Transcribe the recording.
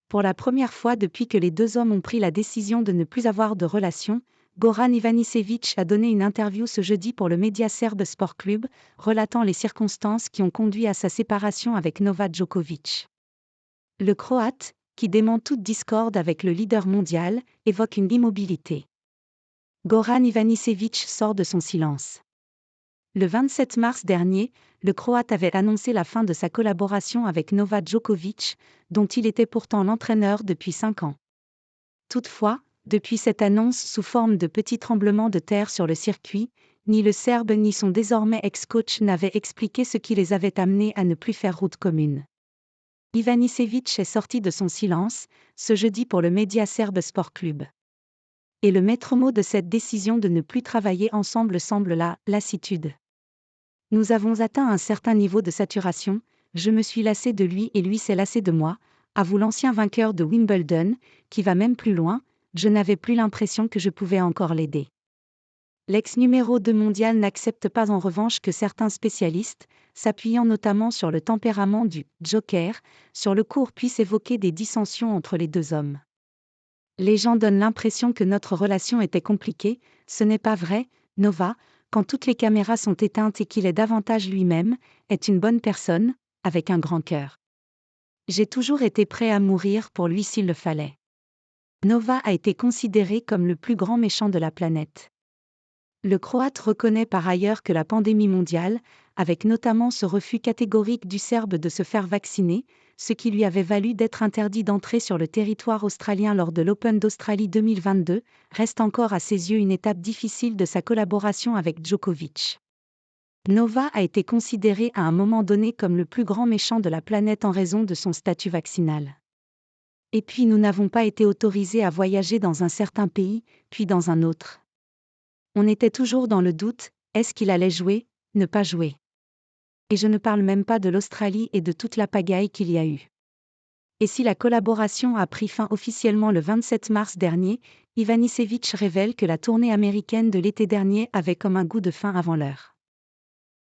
Pour la première fois depuis que les deux hommes ont pris la décision de ne plus avoir de relation, Goran Ivanišević a donné une interview ce jeudi pour le média serbe Sport Club, relatant les circonstances qui ont conduit à sa séparation avec Novak Djokovic. Le Croate, qui dément toute discorde avec le leader mondial, évoque une immobilité. Goran Ivanišević sort de son silence. Le 27 mars dernier, le Croate avait annoncé la fin de sa collaboration avec Novak Djokovic, dont il était pourtant l'entraîneur depuis 5 ans. Toutefois, depuis cette annonce sous forme de petits tremblements de terre sur le circuit, ni le Serbe ni son désormais ex-coach n'avaient expliqué ce qui les avait amenés à ne plus faire route commune. Ivanišević est sorti de son silence, ce jeudi pour le média serbe Sport Club. Et le maître mot de cette décision de ne plus travailler ensemble semble la lassitude. Nous avons atteint un certain niveau de saturation, je me suis lassé de lui et lui s'est lassé de moi, avoue l'ancien vainqueur de Wimbledon, qui va même plus loin, je n'avais plus l'impression que je pouvais encore l'aider. L'ex numéro 2 mondial n'accepte pas en revanche que certains spécialistes, s'appuyant notamment sur le tempérament du « Joker », sur le court puissent évoquer des dissensions entre les deux hommes. Les gens donnent l'impression que notre relation était compliquée, ce n'est pas vrai, Nova, quand toutes les caméras sont éteintes et qu'il est davantage lui-même, est une bonne personne, avec un grand cœur. J'ai toujours été prêt à mourir pour lui s'il le fallait. Nova a été considéré comme le plus grand méchant de la planète. Le Croate reconnaît par ailleurs que la pandémie mondiale, avec notamment ce refus catégorique du Serbe de se faire vacciner, ce qui lui avait valu d'être interdit d'entrer sur le territoire australien lors de l'Open d'Australie 2022, reste encore à ses yeux une étape difficile de sa collaboration avec Djokovic. Nova a été considéré à un moment donné comme le plus grand méchant de la planète en raison de son statut vaccinal. Et puis nous n'avons pas été autorisés à voyager dans un certain pays, puis dans un autre. On était toujours dans le doute, est-ce qu'il allait jouer, ne pas jouer? Et je ne parle même pas de l'Australie et de toute la pagaille qu'il y a eu. Et si la collaboration a pris fin officiellement le 27 mars dernier, Ivanišević révèle que la tournée américaine de l'été dernier avait comme un goût de fin avant l'heure.